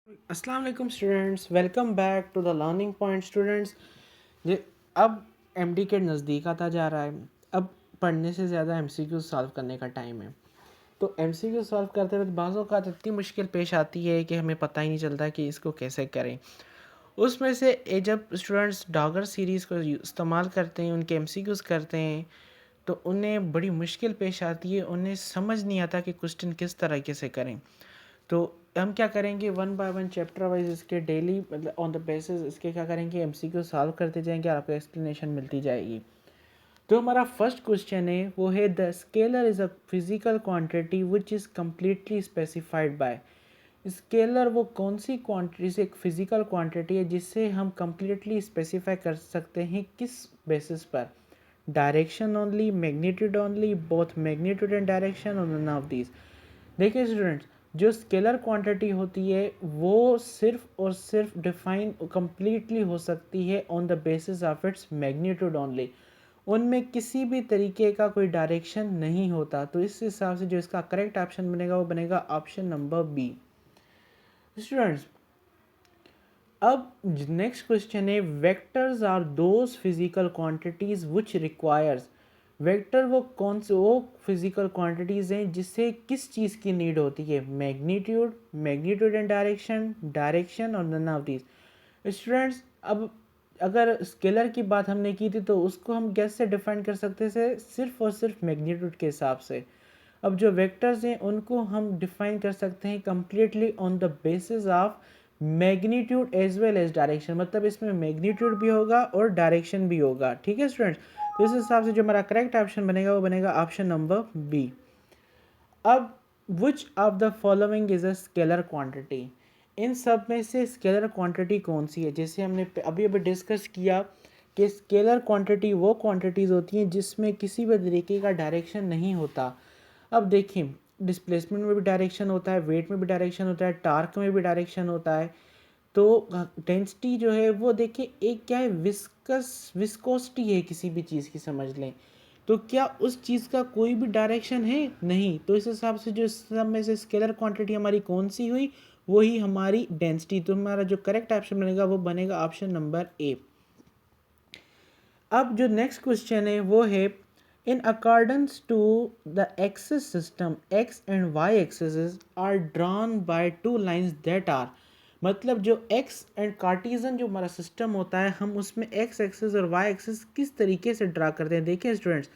अस्सलाम वालेकुम students, welcome back to the learning point students. ये अब एमडी के नज़दीक आता जा रहा है। अब पढ़ने से ज़्यादा एमसीक्यू सॉल्व करने का टाइम है। तो एमसीक्यू सॉल्व करते वक्त बाज़ औक़ात इतनी मुश्किल पेश आती है कि हमें पता ही नहीं चलता कि इसको कैसे करें। उसमें से जब स्टूडेंट्स डॉगर सीरीज़ को इस्तेमाल करते हैं, उनके एमसीक्यूज़ करते हैं, तो उन्हें बड़ी मुश्किल पेश आती है। उन्हें समझ नहीं आता कि क्वेश्चन किस तरीके से करें। तो हम क्या करेंगे, one by one chapter wise इसके डेली मतलब ऑन द बेसिस इसके क्या करेंगे, एमसीक्यू सॉल्व करते जाएंगे और आपको एक्सप्लेनेशन मिलती जाएगी। तो हमारा फर्स्ट क्वेश्चन है वो है the scalar is a physical quantity which is completely specified by. Scalar वो कौन सी क्वांटिटी से एक फिजिकल क्वांटिटी है जिससे हम कम्प्लीटली स्पेसिफाई कर सकते हैं, किस बेसिस पर? Direction only, magnitude only, both magnitude and direction और नन ऑफ दीज। देखिए स्टूडेंट्स, जो स्केलर क्वांटिटी होती है वो सिर्फ और सिर्फ डिफाइन कम्प्लीटली हो सकती है on the basis of its magnitude only. उनमें किसी भी तरीके का कोई डायरेक्शन नहीं होता। तो इस हिसाब से जो इसका करेक्ट ऑप्शन बनेगा वो बनेगा ऑप्शन नंबर बी। स्टूडेंट्स, अब नेक्स्ट क्वेश्चन है vectors are those physical quantities which requires. Vector वो कौन से वो फिजिकल क्वांटिटीज हैं जिससे किस चीज़ की नीड होती है? Magnitude, magnitude and direction, direction और नन ऑफ दीज। स्टूडेंट्स, अब अगर स्केलर की बात हमने की थी तो उसको हम कैसे डिफाइन कर सकते थे? सिर्फ और सिर्फ मैग्नीट्यूड के हिसाब से। अब जो वेक्टर्स हैं उनको हम डिफाइन कर सकते हैं completely on the basis of magnitude as well as direction. मतलब इसमें मैग्नीट्यूड भी होगा और डायरेक्शन भी होगा। ठीक है स्टूडेंट्स, तो इस हिसाब से जो हमारा करेक्ट ऑप्शन बनेगा वो बनेगा ऑप्शन नंबर बी। अब which of the following is a scalar quantity. इन सब में से स्केलर क्वांटिटी कौन सी है? जैसे हमने अभी अभी डिस्कस किया कि स्केलर क्वांटिटी वो क्वांटिटीज़ होती हैं जिसमें किसी भी तरीके का डायरेक्शन नहीं होता। अब देखिए, डिस्प्लेसमेंट में भी डायरेक्शन होता है, वेट में भी डायरेक्शन होता है, टार्क में भी डायरेक्शन होता है। तो डेंसिटी जो है वो देखिए एक क्या है, विस्कोसिटी है किसी भी चीज़ की, समझ लें। तो क्या उस चीज़ का कोई भी डायरेक्शन है? नहीं। तो इस हिसाब से जो सब में से स्केलर क्वांटिटी हमारी कौन सी हुई? वही हमारी डेंसिटी। तो हमारा जो करेक्ट ऑप्शन बनेगा वो बनेगा ऑप्शन नंबर ए। अब जो नेक्स्ट क्वेश्चन है वो है in accordance to the axis system X and Y axis are drawn by two lines that are. मतलब जो एक्स एंड कार्टिजन जो हमारा सिस्टम होता है, हम उसमें एक्स एक्सिस और वाई एक्सिस किस तरीके से ड्रा करते हैं। देखिए स्टूडेंट्स,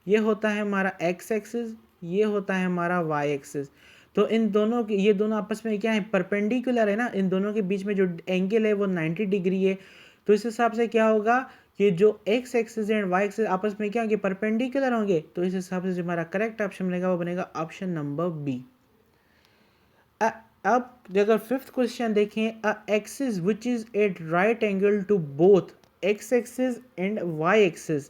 ये होता है हमारा एक्स एक्सिस, ये होता है हमारा वाई एक्सिस। तो इन दोनों की, ये दोनों आपस में क्या है, परपेंडिकुलर है ना। इन दोनों के बीच में जो एंगल है वो 90 डिग्री है। तो इस हिसाब से क्या होगा, ये जो X axis and Y axis आपस में क्या होंगे, परपेंडिकुलर होंगे। तो इस हिसाब से जो हमारा करेक्ट ऑप्शन बनेगा वो बनेगा ऑप्शन नंबर बी। अब अगर फिफ्थ क्वेश्चन देखें, a axis which is at right angle to both X axis and Y axis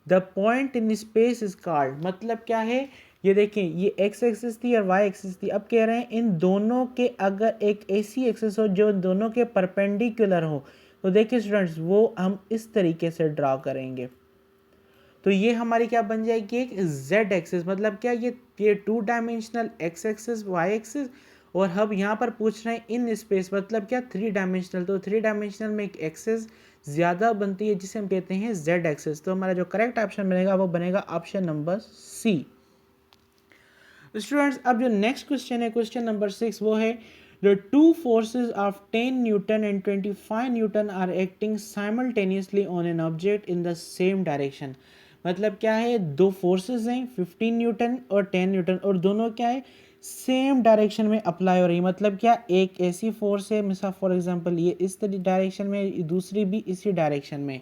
the point in space is called. मतलब क्या है, ये देखें, ये एक्स एक्सिस थी और वाई एक्सिस थी। अब कह रहे हैं इन दोनों के अगर एक ऐसी एक्सिस हो जो दोनों के परपेंडिकुलर हो, तो देखिए स्टूडेंट्स वो हम इस तरीके से ड्रा करेंगे। तो ये हमारी क्या बन जाएगी, एक जेड एक्सिस। मतलब क्या, ये two dimensional X axis Y axis, और हम यहाँ पर पूछ रहे हैं इन स्पेस, मतलब क्या, थ्री डायमेंशनल। तो थ्री डायमेंशनल में एक एक्सिस ज़्यादा बनती है जिसे हम कहते हैं जेड एक्सिस। तो हमारा जो करेक्ट ऑप्शन बनेगा वो बनेगा ऑप्शन नंबर सी। स्टूडेंट्स, अब जो नेक्स्ट क्वेश्चन है, क्वेश्चन नंबर 6, वो है the two forces of 10 newton and 25 newton are acting simultaneously on an object in the same direction. मतलब क्या है, दो फोर्सेस हैं 15 न्यूटन और 10 न्यूटन, और दोनों क्या है, सेम डायरेक्शन में अप्लाई हो रही है। मतलब क्या, एक ऐसी फोर्स है, मिसाल फॉर एग्जांपल ये इस डायरेक्शन में, दूसरी भी इसी डायरेक्शन में।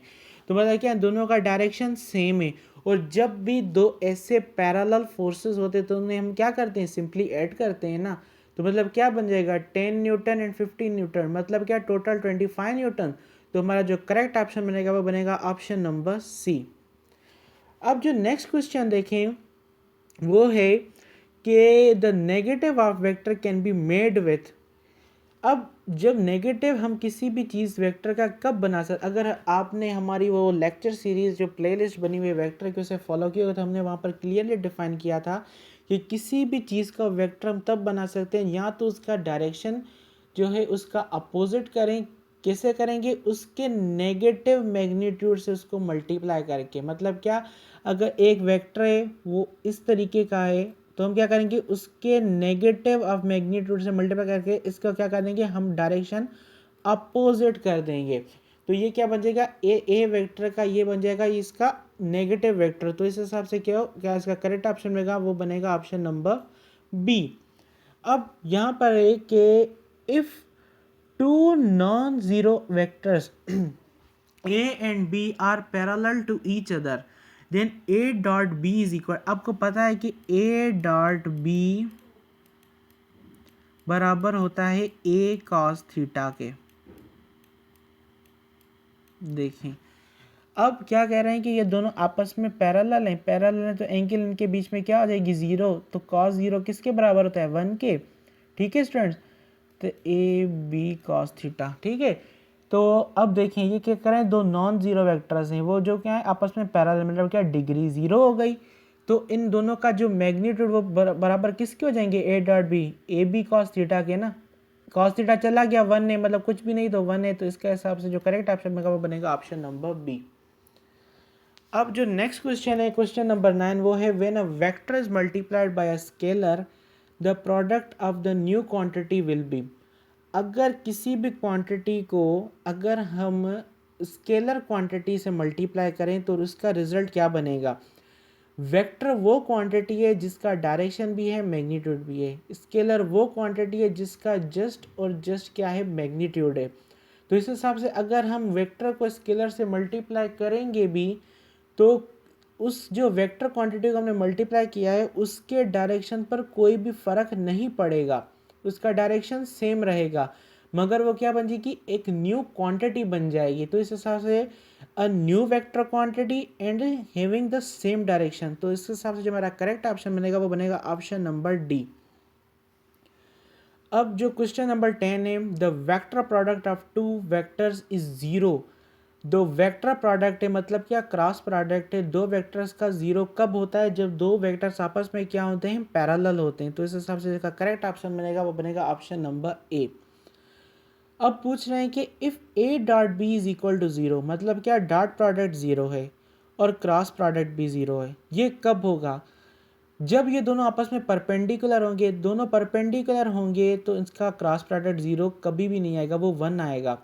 तो मतलब क्या, दोनों का डायरेक्शन सेम है। और जब भी दो ऐसे पैरेलल फोर्सेस होते हैं तो उन्हें हम क्या करते हैं, सिंपली ऐड करते हैं ना। तो मतलब क्या बन जाएगा, 10 न्यूटन एंड 15 न्यूटन, मतलब क्या, टोटल 25 न्यूटन। तो हमारा जो करेक्ट ऑप्शन बनेगा वो बनेगा ऑप्शन नंबर सी। अब जो नेक्स्ट क्वेश्चन देखें वो है कि the negative of vector can be made with. अब जब नेगेटिव हम किसी भी चीज़ वेक्टर का कब बना सकते, अगर आपने हमारी वो लेक्चर सीरीज़ जो प्लेलिस्ट बनी हुई है वेक्टर की उसे फॉलो किया तो हमने वहाँ पर क्लियरली डिफाइन किया था कि किसी भी चीज़ का वेक्टर हम तब बना सकते हैं, या तो उसका डायरेक्शन जो है उसका अपोजिट करें। कैसे करेंगे? उसके नेगेटिव मैग्नीट्यूड से उसको मल्टीप्लाई करके। मतलब क्या, अगर एक वेक्टर है वो इस तरीके का है तो हम क्या करेंगे, उसके नेगेटिव ऑफ मैग्नीट्यूड से मल्टीप्लाई करके इसका क्या करेंगे, हम डायरेक्शन अपोजिट कर देंगे। तो ये क्या बन जाएगा, ए वेक्टर का ये बन जाएगा इसका नेगेटिव वेक्टर। तो इस हिसाब से क्या इसका करेक्ट ऑप्शन बनेगा, वो बनेगा ऑप्शन नंबर बी। अब यहाँ पर है कि if two non zero vectors a and b are parallel to each other then a dot b is equal, आपको पता है कि a dot b बराबर होता है a cos थीटा के। देखें अब क्या कह रहे हैं कि ये दोनों आपस में पैरेलल हैं तो एंगल इनके बीच में क्या हो जाएगी, जीरो। तो cos जीरो किसके बराबर होता है, 1 के। ठीक है स्टूडेंट्स, तो ए बी कॉस थीटा। ठीक है, तो अब देखें ये क्या करें, दो नॉन जीरो वेक्टर्स हैं वो जो क्या है आपस में पैरेलल, मतलब क्या डिग्री जीरो हो गई। तो इन दोनों का जो मैग्नीट्यूड वो बराबर किसके हो जाएंगे, A dot B, A B cos theta के ना। कॉस थीटा चला गया 1 है, मतलब कुछ भी नहीं तो 1 है। तो इसके हिसाब से जो करेक्ट ऑप्शन बनेगा वो बनेगा ऑप्शन नंबर बी। अब जो नेक्स्ट क्वेश्चन है, क्वेश्चन नंबर 9, वो है when a vector is multiplied by a scalar the product of the new quantity will be. अगर किसी भी क्वांटिटी को अगर हम स्केलर क्वांटिटी से मल्टीप्लाई करें तो उसका रिजल्ट क्या बनेगा। वेक्टर वो क्वांटिटी है जिसका डायरेक्शन भी है, मैग्नीट्यूड भी है। स्केलर वो क्वांटिटी है जिसका जस्ट और जस्ट क्या है, मैग्नीट्यूड है। तो इस हिसाब से अगर हम वेक्टर को स्केलर से मल्टीप्लाई करेंगे भी तो उस जो वेक्टर क्वांटिटी को हमने मल्टीप्लाई किया है उसके डायरेक्शन पर कोई भी फर्क नहीं पड़ेगा, उसका डायरेक्शन सेम रहेगा, मगर वो क्या बन जाएगी, एक न्यू क्वांटिटी बन जाएगी। तो इस हिसाब से a new vector quantity and having the same direction. तो इस हिसाब से जो हमारा करेक्ट ऑप्शन बनेगा वो बनेगा ऑप्शन नंबर डी। अब जो क्वेश्चन नंबर 10 है, the vector product of two vectors is zero. दो वेक्टर प्रोडक्ट है, मतलब क्या, क्रॉस प्रोडक्ट है। दो वेक्टर्स का जीरो कब होता है, जब दो वेक्टर्स आपस में क्या होते हैं, पैरेलल होते हैं। तो इस हिसाब से इसका करेक्ट ऑप्शन बनेगा वो बनेगा ऑप्शन नंबर ए। अब पूछ रहे हैं कि if A dot B is equal to zero, मतलब क्या, डॉट प्रोडक्ट जीरो है और क्रॉस प्रोडक्ट भी जीरो है। ये कब होगा, जब ये दोनों आपस में परपेंडिकुलर होंगे। दोनों परपेंडिकुलर होंगे तो इसका क्रॉस प्रोडक्ट जीरो कभी भी नहीं आएगा, वो 1 आएगा।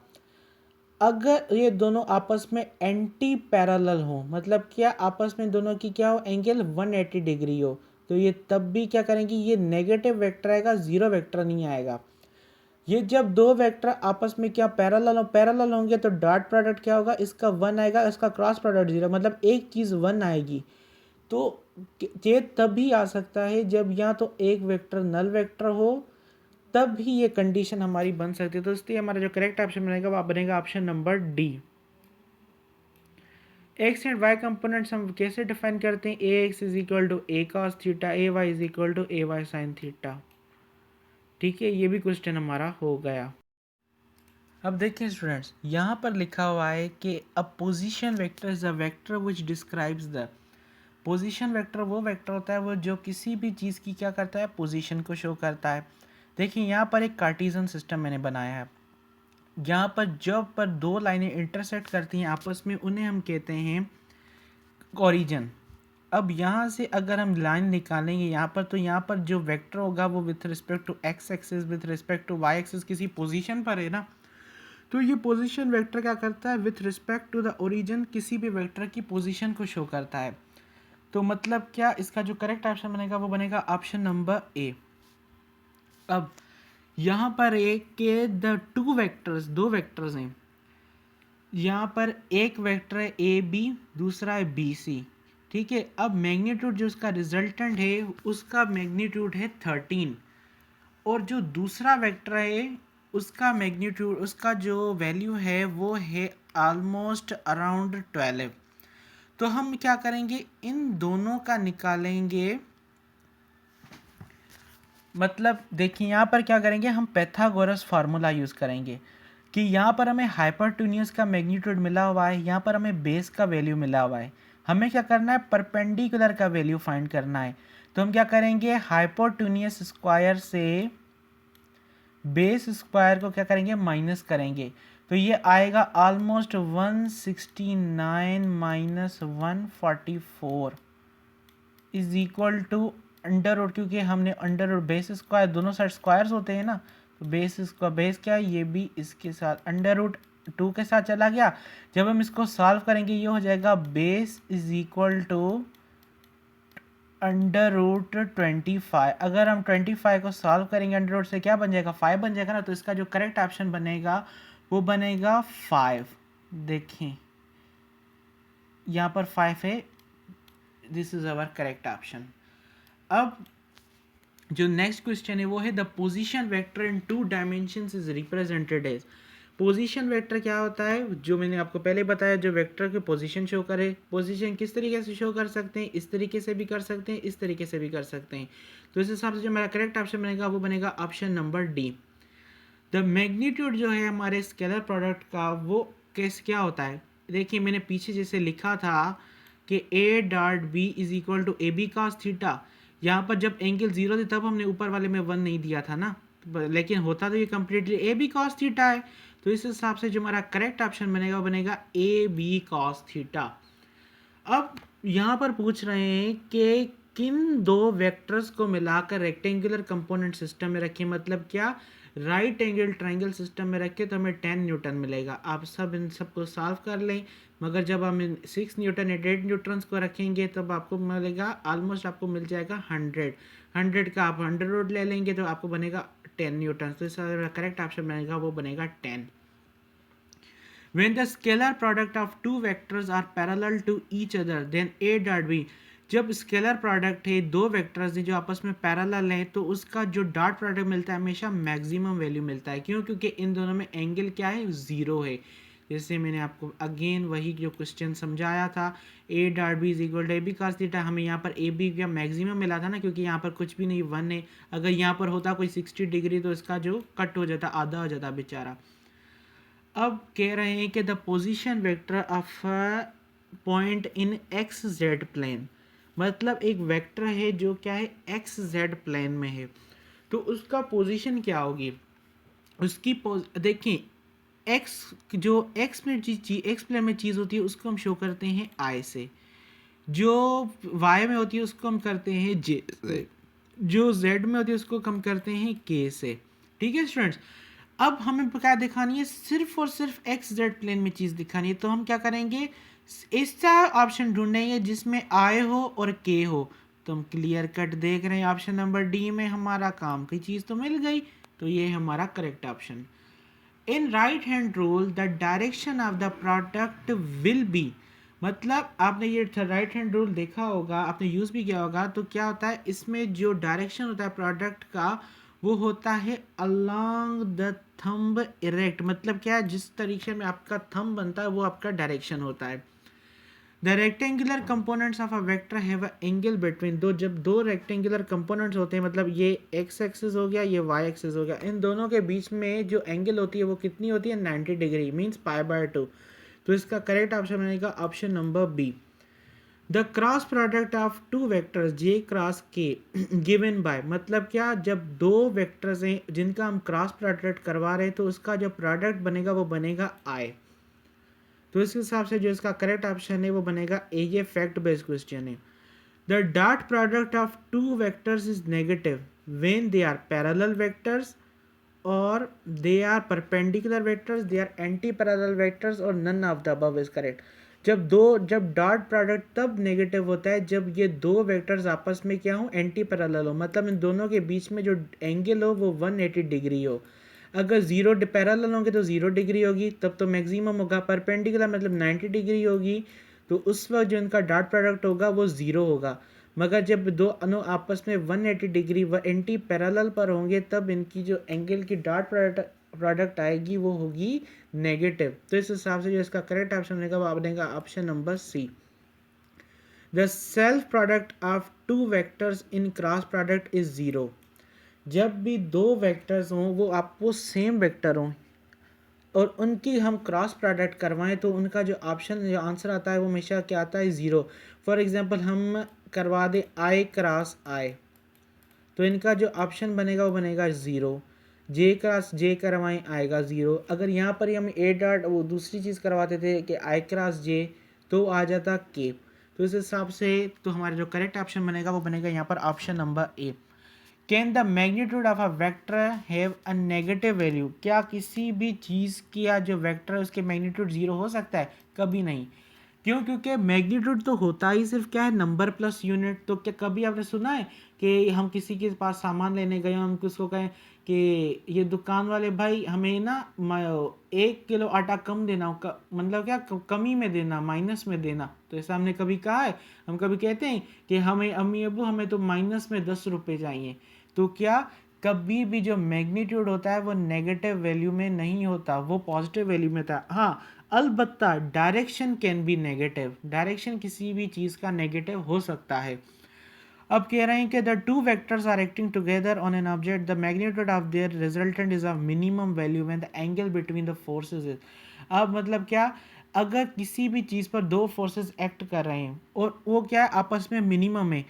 अगर ये दोनों आपस में एंटी पैरेलल हो, मतलब क्या, आपस में दोनों की क्या हो, एंगल 180 डिग्री हो, तो ये तब भी क्या करेंगे, ये नेगेटिव वेक्टर आएगा, जीरो वेक्टर नहीं आएगा। ये जब दो वेक्टर आपस में क्या पैरेलल होंगे तो डॉट प्रोडक्ट क्या होगा, इसका 1 आएगा, इसका क्रॉस प्रोडक्ट जीरो, मतलब एक चीज़ 1 आएगी। तो ये तभी आ सकता है जब या तो एक वेक्टर नल वेक्टर हो, तब ही ये कंडीशन हमारी बन सकती है। तो इसलिए हमारा जो करेक्ट ऑप्शन बनेगा वो बनेगा option number D. X and Y components हम कैसे डिफाइन करते हैं, A X is equal to A cos theta, A Y is equal to A Y sine theta. ठीक है, ये भी क्वेश्चन हमारा हो गया। अब देखिए स्टूडेंट्स, यहाँ पर लिखा हुआ है कि a position vector is a vector which describes the. Position vector वो वेक्टर होता है वो जो किसी भी चीज़ की क्या करता है, पोजीशन को शो करता है। देखिए यहाँ पर एक कार्टेशियन सिस्टम मैंने बनाया है। यहाँ पर जब पर दो लाइनें इंटरसेक्ट करती हैं आपस में, उन्हें हम कहते हैं ओरिजिन। अब यहाँ से अगर हम लाइन निकालेंगे यहाँ पर, तो यहाँ पर जो वेक्टर होगा वो with respect to X axis, with respect to Y axis किसी पोजीशन पर है ना। तो ये पोजीशन वेक्टर क्या करता है, with respect to the origin किसी भी वेक्टर की पोजीशन को शो करता है। तो मतलब क्या, इसका जो करेक्ट ऑप्शन बनेगा वो बनेगा ऑप्शन नंबर ए। अब यहाँ पर एक के द टू वेक्टर्स, दो वेक्टर्स हैं। यहाँ पर एक वेक्टर है ए बी, दूसरा है बी सी। ठीक है, अब मैग्नीट्यूड जो उसका रिजल्टेंट है उसका मैग्नीट्यूड है 13, और जो दूसरा वेक्टर है उसका मैग्नीट्यूड, उसका जो वैल्यू है वो है ऑलमोस्ट अराउंड 12। तो हम क्या करेंगे, इन दोनों का निकालेंगे। मतलब देखिए यहाँ पर क्या करेंगे, हम पैथागोरस फार्मूला यूज़ करेंगे कि यहाँ पर हमें हाइपरटूनियस का मैग्नीट्यूड मिला हुआ है, यहाँ पर हमें बेस का वैल्यू मिला हुआ है। हमें क्या करना है, परपेंडिकुलर का वैल्यू फाइंड करना है। तो हम क्या करेंगे, हाइपोटूनियस स्क्वायर से बेस स्क्वायर को क्या करेंगे, माइनस करेंगे, तो ये आएगा almost 169 minus 144 is equal to under root, क्योंकि हमने अंडर रूट बेस स्क्वायर, दोनों साइड स्क्वायर्स होते हैं ना, तो बेस स्क्वायर, बेस क्या है, ये भी इसके साथ अंडर रूट 2 के साथ चला गया। जब हम इसको सॉल्व करेंगे ये हो जाएगा base is equal to under root 25। अगर हम 25 को सॉल्व करेंगे अंडर रूट से क्या बन जाएगा, 5 बन जाएगा ना, तो इसका जो करेक्ट ऑप्शन बनेगा वो बनेगा 5। देखें यहाँ पर 5 है, this is our correct option. अब जो नेक्स्ट क्वेश्चन है वो है the position vector in 2 dimensions is represented as. Position vector क्या होता है, जो मैंने आपको पहले बताया, जो वेक्टर की पोजीशन शो करे। पोजीशन किस तरीके से शो कर सकते हैं, इस तरीके से भी कर सकते हैं, इस तरीके से भी कर सकते हैं। तो इस हिसाब से जो मेरा करेक्ट ऑप्शन बनेगा वो बनेगा option number D. The magnitude जो है हमारे स्केलर प्रोडक्ट का वो क्या होता है, देखिए मैंने पीछे जैसे लिखा था कि A dot B is equal to A B cos theta. यहाँ पर जब एंगल 0 थे तब हमने ऊपर वाले में 1 नहीं दिया था ना, लेकिन होता तो ये completely A B cos theta है। तो इस हिसाब से जो हमारा करेक्ट ऑप्शन बनेगा वो बनेगा ए बी कॉस थीटा। अब यहाँ पर पूछ रहे हैं कि किन दो वेक्टर्स को मिलाकर रेक्टेंगुलर कंपोनेंट सिस्टम में रखें, मतलब क्या, राइट एंगल ट्रायंगल सिस्टम में रखें तो हमें 10 न्यूटन मिलेगा। आप सब इन सबको सॉल्व कर लें, मगर जब हम 6 न्यूटन या 8 न्यूटन को रखेंगे तब आपको मिलेगा ऑलमोस्ट, आपको मिल जाएगा 100 का आप 100 रूट ले लेंगे तो आपको बनेगा 10 न्यूटन। तो इसका करेक्ट ऑप्शन बनेगा वो बनेगा 10। When the scalar product of two vectors are parallel to each other, then A dot B। जब स्केलर प्रोडक्ट है, दो वेक्टर्स हैं जो आपस में पैरेलल हैं, तो उसका जो डॉट प्रोडक्ट मिलता है हमेशा मैक्सिमम वैल्यू मिलता है। क्यों? क्योंकि इन दोनों में एंगल क्या है, 0 है। जैसे मैंने आपको अगेन वही जो क्वेश्चन समझाया था, A dot B is equal to A B cos theta, हमें यहाँ पर ए बी का मैक्सिमम मिला था ना, क्योंकि यहाँ पर कुछ भी नहीं 1 है। अगर यहाँ पर होता कोई 60 डिग्री तो इसका जो कट हो जाता, आधा हो जाता बेचारा। अब कह रहे हैं कि the position vector of point in X Z plane, मतलब एक वेक्टर है जो क्या है, एक्स जेड प्लेन में है, तो उसका पोजीशन क्या होगी, उसकी देखें एक्स, जो एक्स में एक्स प्लेन में चीज़ होती है उसको हम शो करते हैं आई से, जो वाई में होती है उसको हम करते हैं जे से, जो जेड में होती है उसको हम करते हैं के से। ठीक है स्टूडेंट्स, अब हमें क्या दिखानी है, सिर्फ और सिर्फ एक्स जेड प्लेन में चीज़ दिखानी है, तो हम क्या करेंगे, ऐसा ऑप्शन ढूंढेंगे जिसमें आई हो और के हो। तो हम क्लियर कट देख रहे हैं ऑप्शन नंबर डी में हमारा काम की चीज़ तो मिल गई, तो ये हमारा correct option. In right hand rule the direction of the product will be, मतलब आपने ये राइट हैंड रूल देखा होगा, आपने यूज़ भी किया होगा, तो क्या होता है इसमें जो डायरेक्शन होता है प्रोडक्ट का वो होता है अलोंग द थंब इरेक्ट, मतलब क्या है, जिस तरीके में आपका थंब बनता है वो आपका डायरेक्शन होता है। The rectangular components of a vector have a angle between दो, जब दो रेक्टेंगुलर कंपोनेंट्स होते हैं, मतलब ये एक्स एक्सिस हो गया, ये वाई एक्सिस हो गया, इन दोनों के बीच में जो एंगल होती है वो कितनी होती है, 90 डिग्री, मीन्स π/2। तो इसका करेक्ट ऑप्शन बनेगा option number B. The cross product of two vectors J cross K given by, मतलब क्या, जब दो वेक्टर्स हैं जिनका हम क्रॉस प्रोडक्ट करवा रहे हैं तो उसका जो प्रोडक्ट बनेगा वो बनेगा आई। तो इस हिसाब से जो इसका करेक्ट ऑप्शन है वो बनेगा ए, ये फैक्ट बेस्ड क्वेश्चन है। The dot product of two vectors is negative when they are parallel vectors और they are perpendicular vectors, they are anti parallel vectors और none of the above is correct. जब dot product तब negative होता है जब ये दो vectors आपस में क्या हो, एंटी पैरेलल हो, मतलब इन दोनों के बीच में जो एंगल हो वो 180 डिग्री हो। अगर जीरो पैरेलल होंगे तो 0 डिग्री होगी, तब तो मैक्सिमम होगा। परपेंडिकुलर मतलब 90 डिग्री होगी, तो उस वक्त जो इनका डॉट प्रोडक्ट होगा वो 0 होगा। मगर जब दो अणु आपस में 180 डिग्री व एंटी पैरेलल पर होंगे तब इनकी जो एंगल की डॉट प्रोडक्ट आएगी वो होगी नेगेटिव। तो इस हिसाब से जो इसका करेक्ट ऑप्शन बनेगा वो बनेगा option number C. The self product of two vectors in cross product is 0, जब भी दो वेक्टर्स हों वो आपको सेम वेक्टर हों और उनकी हम क्रॉस प्रोडक्ट करवाएं तो उनका जो ऑप्शन जो आंसर आता है वो हमेशा क्या आता है, 0। फॉर एग्जांपल हम करवा दें आई क्रॉस आई, तो इनका जो ऑप्शन बनेगा वो बनेगा 0। जे क्रॉस जे करवाएं आएगा 0। अगर यहाँ पर ही हम ए डॉट वो दूसरी चीज़ करवाते थे कि आई क्रॉस जे तो आ जाता के। तो इस हिसाब से तो हमारा जो करेक्ट ऑप्शन बनेगा वो बनेगा यहाँ पर option number A. Can the magnitude of a vector have a negative value? क्या किसी भी चीज़ का जो वेक्टर है उसके मैग्नीट्यूड 0 हो सकता है? कभी नहीं। क्यों? क्योंकि मैग्नीट्यूड तो होता ही सिर्फ क्या है, नंबर प्लस यूनिट। तो क्या कभी आपने सुना है कि हम किसी के पास सामान लेने गए, हम किसको कहें कि ये दुकान वाले भाई हमें ना 1 किलो आटा कम देना, मतलब क्या कमी में देना, माइनस में देना? तो ऐसा हमने कभी कहा है? हम कभी कहते हैं कि हमें अम्मी अबू हमें तो माइनस में 10 रुपये चाहिए? तो क्या कभी भी जो मैग्नीट्यूड होता है वो नेगेटिव वैल्यू में नहीं होता, वो पॉजिटिव वैल्यू में था। हाँ, अलबत्ता direction can be negative, direction किसी भी चीज़ का नेगेटिव हो सकता है। अब कह रहे हैं कि the two vectors are acting together on an object, the magnitude of their resultant is of minimum value when the angle between the forces is. अब मतलब क्या, अगर किसी भी चीज़ पर दो फोर्सेस एक्ट कर रहे हैं और वो क्या है आपस में मिनिमम है।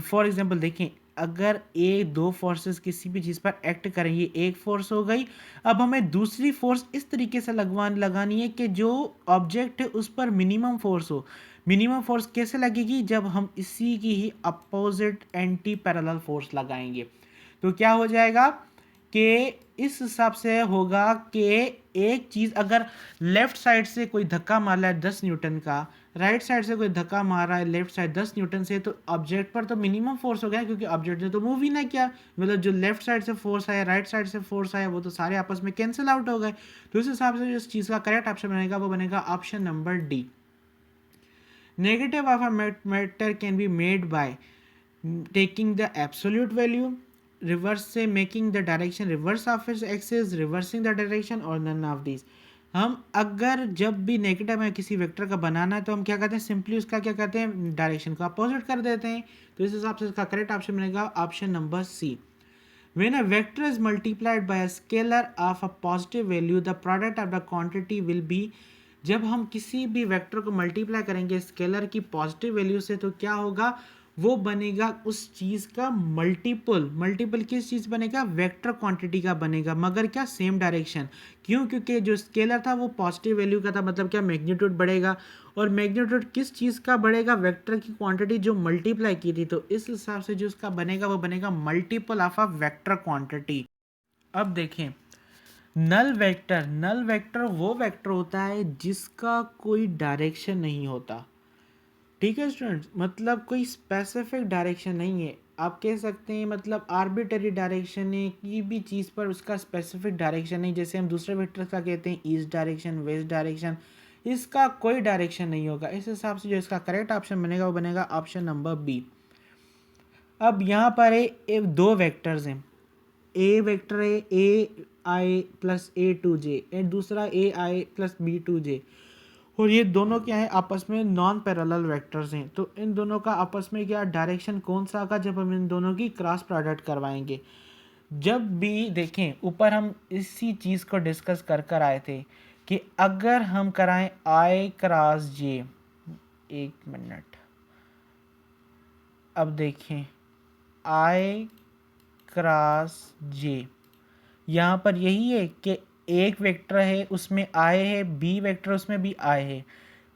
फॉर एग्जांपल देखें, अगर ए दो फोर्सेस किसी भी चीज़ पर एक्ट करें, ये एक फोर्स हो गई। अब हमें दूसरी फोर्स इस तरीके से लगानी है कि जो ऑब्जेक्ट है उस पर मिनिमम फोर्स हो। मिनिमम फोर्स कैसे लगेगी? जब हम इसी की ही अपोजिट एंटी पैरेलल फोर्स लगाएंगे। तो क्या हो जाएगा कि इस हिसाब से होगा कि एक चीज़ अगर लेफ्ट साइड से कोई धक्का मार रहा है 10 न्यूटन का, राइट साइड से कोई धक्का मार रहा है लेफ्ट साइड 10 न्यूटन से, तो ऑब्जेक्ट पर तो मिनिमम फोर्स हो गया क्योंकि ऑब्जेक्ट ने तो मूव ही ना किया। मतलब जो लेफ्ट साइड से फोर्स आया, राइट साइड से फोर्स आया, वो तो सारे आपस में कैंसिल आउट हो गए। तो इस हिसाब से जिस चीज़ का करेक्ट ऑप्शन बनेगा वो बनेगा option number D. Negative of a matter can be made by taking the absolute value, reverse से making the direction reverse of its axis, reversing the direction or none of these। हम अगर जब भी negative है किसी vector का बनाना है तो हम क्या करते हैं, सिंपली उसका क्या करते हैं, डायरेक्शन को अपोजिट कर देते हैं। तो इस हिसाब से इसका करेक्ट ऑप्शन बनेगा option number C. When a vector is multiplied by a scalar of a positive value, the product of the quantity will be। जब हम किसी भी वेक्टर को मल्टीप्लाई करेंगे स्केलर की पॉजिटिव वैल्यू से तो क्या होगा, वो बनेगा उस चीज़ का मल्टीपल। मल्टीपल किस चीज़ बनेगा? वेक्टर क्वांटिटी का बनेगा, मगर क्या सेम डायरेक्शन। क्यों? क्योंकि जो स्केलर था वो पॉजिटिव वैल्यू का था, मतलब क्या मैग्नीट्यूड बढ़ेगा। और मैग्नीट्यूड किस चीज़ का बढ़ेगा? वेक्टर की क्वांटिटी जो मल्टीप्लाई की थी। तो इस हिसाब से जो उसका बनेगा वो बनेगा multiple of a vector quantity. अब देखें, नल वेक्टर वो वेक्टर होता है जिसका कोई डायरेक्शन नहीं होता। ठीक है स्टूडेंट्स, मतलब कोई स्पेसिफिक डायरेक्शन नहीं है। आप कह सकते हैं मतलब आर्बिटरी डायरेक्शन है, किसी भी चीज़ पर उसका स्पेसिफिक डायरेक्शन नहीं। जैसे हम दूसरे वेक्टर का कहते हैं ईस्ट डायरेक्शन, वेस्ट डायरेक्शन, इसका कोई डायरेक्शन नहीं होगा। इस हिसाब से जो इसका करेक्ट ऑप्शन बनेगा वो बनेगा ऑप्शन नंबर बी। अब यहाँ पर है दो वेक्टर्स हैं, ए वेक्टर है A I plus A two J, and दूसरा A I plus B two J. और ये दोनों क्या है, आपस में नॉन पैरेलल वेक्टर्स हैं। तो इन दोनों का आपस में क्या डायरेक्शन कौन सा होगा? जब हम इन दोनों की क्रॉस प्रोडक्ट करवाएंगे। जब भी देखें ऊपर हम इसी चीज़ को डिस्कस कर आए थे कि अगर हम कराएं आई क्रॉस जे, एक मिनट, अब देखें आई क्रॉस जे, यहाँ पर यही है कि एक वेक्टर है उसमें आई है, बी वेक्टर उसमें भी आई है,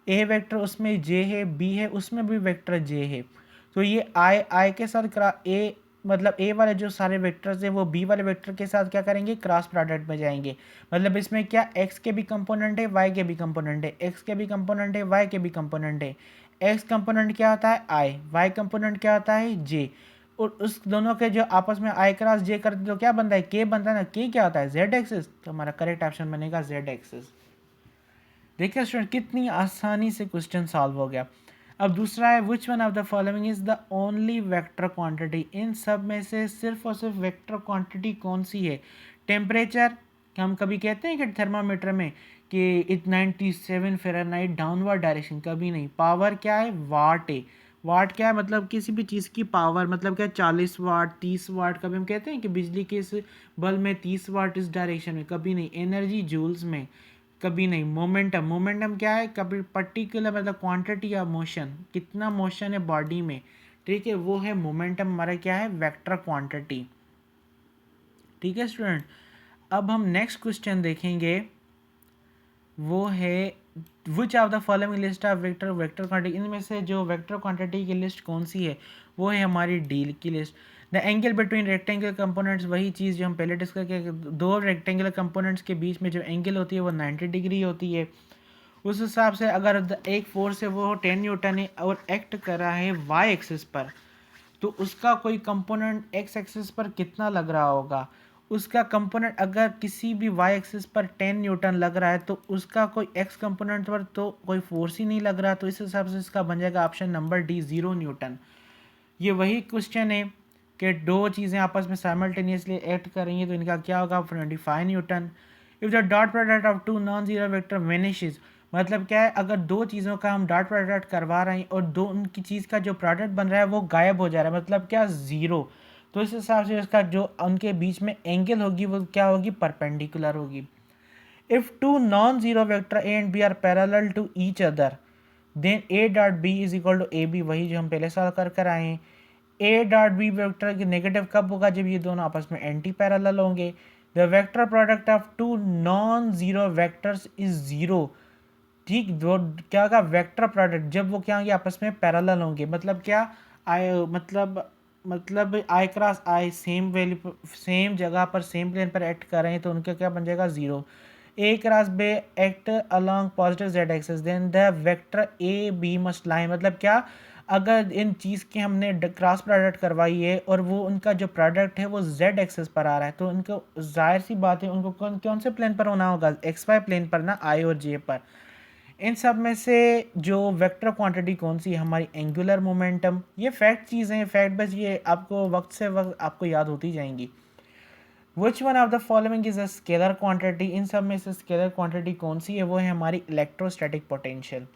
ए वेक्टर उसमें जे है, बी है उसमें भी वेक्टर जे है। तो ये आई के साथ ए मतलब ए वाले जो सारे वेक्टर्स हैं वो बी वाले वेक्टर के साथ क्या करेंगे, क्रॉस प्रोडक्ट में जाएंगे। मतलब इसमें क्या एक्स के भी कंपोनेंट है, वाई के भी कंपोनेंट है, एक्स के भी कंपोनेंट है, वाई के भी कंपोनेंट है। एक्स कंपोनेंट क्या होता है आई, वाई कंपोनेंट क्या होता है जे। और उस दोनों के जो आपस में आई क्रॉस जे करते तो क्या बनता है, के बनता है ना। के क्या होता है, जेड एक्सिस। तो हमारा करेक्ट ऑप्शन बनेगा जेड एक्सिस। देखिए स्टूडेंट कितनी आसानी से क्वेश्चन सॉल्व हो गया। अब दूसरा है which one of the following is the only vector quantity. इन सब में से सिर्फ और सिर्फ वेक्टर क्वांटिटी कौन सी है? टेम्परेचर, हम कभी कहते हैं कि थर्मामीटर में कि 97 फ़ारेनहाइट डाउनवर्ड डायरेक्शन, कभी नहीं। पावर क्या है, वाट है। वाट क्या है, मतलब किसी भी चीज़ की पावर, मतलब क्या 40 वाट 30 वाट। कभी हम कहते हैं कि बिजली के इस बल्ब में 30 वाट इस डायरेक्शन में, कभी नहीं। एनर्जी जूल्स में, कभी नहीं। मोमेंटम, मोमेंटम क्या है, कभी पर्टिकुलर मतलब क्वांटिटी ऑफ मोशन, कितना मोशन है बॉडी में, ठीक है, वो है मोमेंटम। हमारा क्या है, वेक्टर क्वांटिटी। ठीक है स्टूडेंट। अब हम नेक्स्ट क्वेश्चन देखेंगे, वो है विच of the following list of vector vector quantity, इनमें से जो वेक्टर क्वांटिटी की लिस्ट कौन सी है, वो है हमारी डील की list. The angle between rectangular components, वही चीज़ जो हम पहले डिस्कस किया, दो रेक्टेंगुलर कंपोनेंट्स के बीच में जो एंगल होती है वो 90 डिग्री होती है। उस हिसाब से अगर एक फोर्स है वो 10 न्यूटन है और एक्ट कर रहा है वाई एक्सिस पर, तो उसका कोई कंपोनेंट एक्स एक्सिस पर कितना लग रहा होगा। उसका कंपोनेंट अगर किसी भी वाई एक्सिस पर 10 न्यूटन लग रहा है तो उसका कोई एक्स कंपोनेंट पर तो कोई फोर्स ही नहीं लग रहा, तो इस हिसाब से इसका बन जाएगा ऑप्शन नंबर डी 0 न्यूटन। ये वही क्वेश्चन है कि दो चीज़ें आपस में साइमल्टेनियसली एक्ट कर रही हैं तो इनका क्या होगा 25 newton. If the dot product of two non zero vector vanishes, मतलब क्या है, अगर दो चीज़ों का हम डॉट प्रोडक्ट करवा रहे हैं और दो उनकी चीज़ का जो प्रोडक्ट बन रहा है वो गायब हो जा रहा है, मतलब क्या ज़ीरो, तो इस हिसाब से उसका जो उनके बीच में एंगल होगी वो क्या होगी, परपेंडिकुलर होगी। If two non zero vector A and B are parallel to each other then A dot B is equal to A B, वही जो हम पहले साल कर आए हैं। ए डॉट बी वेक्टर की नेगेटिव कब होगा, जब ये दोनों आपस में एंटी पैरेलल होंगे। The vector product of two non zero vectors is zero, ठीक, दो क्या होगा वेक्टर प्रोडक्ट जब वो क्या होंगे आपस में पैरेलल होंगे, मतलब क्या आई मतलब आई क्रॉस आई सेम वैल्यू सेम जगह पर सेम प्लेन पर एक्ट कर रहे हैं तो उनका क्या बन जाएगा zero. A cross B act along positive Z axis then the vector A B must line, मतलब क्या, अगर इन चीज़ की हमने क्रॉस प्रोडक्ट करवाई है और वो उनका जो प्रोडक्ट है वो जेड एक्सिस पर आ रहा है तो उनको जाहिर सी बात है उनको कौन कौन से प्लेन पर होना होगा, एक्स वाई प्लेन पर ना, आई और जे पर। इन सब में से जो वेक्टर क्वांटिटी कौन सी है, हमारी एंगुलर मोमेंटम। ये फैक्ट चीज़ें हैं, फैक्ट बस ये आपको वक्त से वक्त आपको याद होती जाएंगी। Which one of the following is a scalar quantity, इन सब में से स्केलर क्वांटिटी कौन सी है, वो है हमारी इलेक्ट्रोस्टैटिक पोटेंशियल।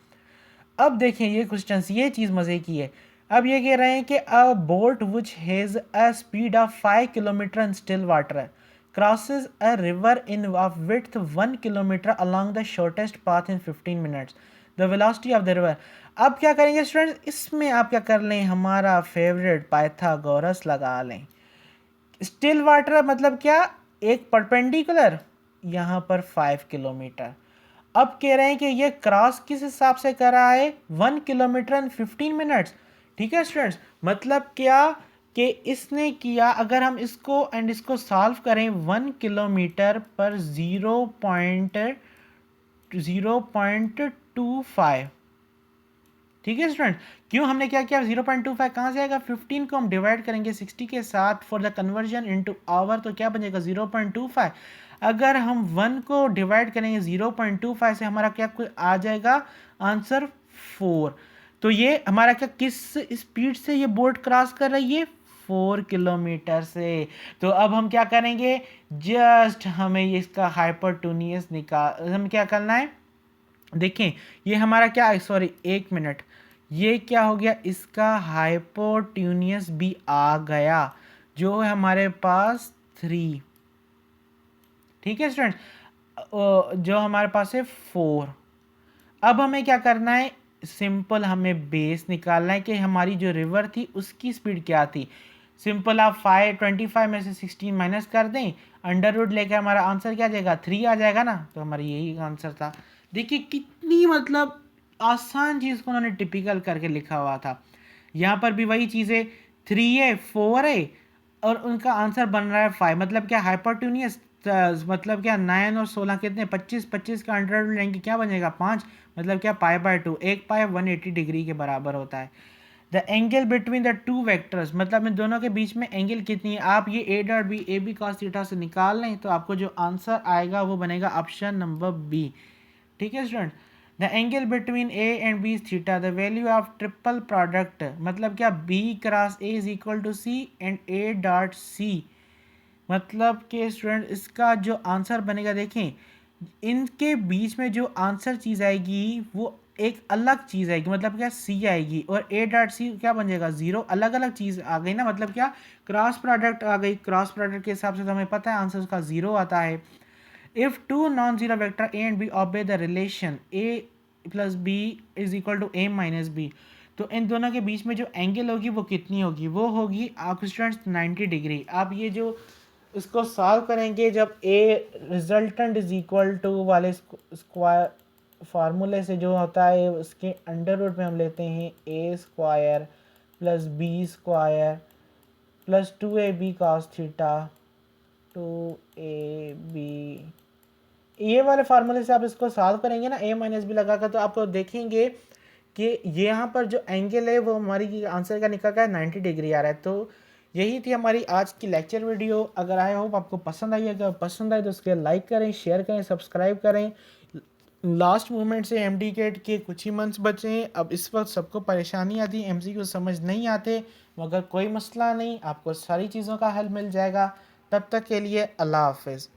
अब देखें ये क्वेश्चन, ये चीज़ मज़े की है। अब ये कह रहे हैं कि अ boat which has a speed of 5 kilometre in still water crosses a river in of width 1 kilometer along the shortest path in 15 minutes. The velocity of the river. अब क्या करेंगे स्टूडेंट्स, इसमें आप क्या कर लें, हमारा फेवरेट पाइथागोरस लगा लें। स्टिल वाटर मतलब क्या, एक परपेंडिकुलर, यहाँ पर 5 किलोमीटर। अब कह रहे हैं कि ये क्रॉस किस हिसाब से कर रहा है, 1 किलोमीटर एंड 15 मिनट्स। ठीक है स्टूडेंट्स, मतलब क्या कि इसने किया, अगर हम इसको एंड इसको सॉल्व करें 1 किलोमीटर पर 0.25, ठीक है स्टूडेंट। क्यों हमने क्या किया, 0.25 कहाँ से आएगा, 15 को हम डिवाइड करेंगे 60 के साथ for the conversion into hour तो क्या बनेगा 0.25। अगर हम 1 को डिवाइड करेंगे 0.25 से हमारा क्या कुछ आ जाएगा आंसर 4। तो ये हमारा क्या किस स्पीड से ये बोट क्रॉस कर रही है, 4 किलोमीटर से। तो अब हम क्या करेंगे, जस्ट हमें इसका हाइपरटोनियस निकाल, हम क्या करना है, देखें ये हमारा क्या है, सॉरी 1 मिनट, ये क्या हो गया, इसका हाइपोट्यूनियस भी आ गया जो है हमारे पास 3। ठीक है स्टूडेंट, जो हमारे पास है 4। अब हमें क्या करना है, सिंपल हमें बेस निकालना है कि हमारी जो रिवर थी उसकी स्पीड क्या थी। सिंपल आप 25 में से 16 माइनस कर दें, अंडर रूट लेकर हमारा आंसर क्या आ जाएगा 3 आ जाएगा ना, तो हमारा यही आंसर था। देखिए कितनी मतलब आसान चीज़ को उन्होंने टिपिकल करके लिखा हुआ था। यहाँ पर भी वही चीज़ें 3 है 4 है और उनका आंसर बन रहा है 5, मतलब क्या हाइपोटेन्यूस, मतलब क्या 9 और 16 कितने 25, 25 का अंडर रूट लेंगे क्या बनेगा 5, मतलब क्या पाई/2, एक पाई 180 डिग्री के बराबर होता है। The angle between the two vectors, मतलब इन दोनों के बीच में एंगल कितनी है, आप ये A dot B A B cos theta से निकाल लें तो आपको जो आंसर आएगा वो बनेगा ऑप्शन नंबर बी। ठीक है student, the angle between A and B is theta, the value of triple product, मतलब क्या B cross A is equal to C and A dot C, मतलब कि स्टूडेंट इसका जो आंसर बनेगा, देखें इनके बीच में जो आंसर चीज़ आएगी वो एक अलग चीज़ आएगी, मतलब क्या सी आएगी और ए डॉट सी क्या बन जाएगा 0, अलग अलग चीज़ आ गई ना, मतलब क्या क्रॉस प्रोडक्ट आ गई, क्रॉस प्रोडक्ट के हिसाब से तो हमें पता है आंसर उसका 0 आता है। If two non zero vector A and B obey the relation A plus B is equal to A minus B, तो इन दोनों के बीच में जो एंगल होगी वो कितनी होगी, वो होगी आप स्टूडेंट्स 90 डिग्री। आप ये जो इसको सॉल्व करेंगे जब ए रिजल्टेंट इज इक्वल टू वाले स्क्वायर फार्मूले से जो होता है उसके अंडर रूट में हम लेते हैं A square plus B square plus 2ab cos theta 2ab, ये वाले फार्मूले से आप इसको सॉल्व करेंगे ना ए माइनस बी लगाकर, तो आपको देखेंगे कि ये यहाँ पर जो एंगल है वो हमारी आंसर का निकल का 90 डिग्री आ रहा है। तो यही थी हमारी आज की लेक्चर वीडियो। अगर आई होप आपको पसंद आई, अगर पसंद आए तो उसके लाइक करें, शेयर करें, सब्सक्राइब करें। लास्ट मोमेंट से एमडी केट के कुछ ही मंथ्स बचे हैं। अब इस वक्त सबको परेशानी आती है, एमसीक्यू समझ नहीं आते, मगर कोई मसला नहीं, आपको सारी चीज़ों का हल मिल जाएगा। तब तक के लिए अल्लाह हाफिज़।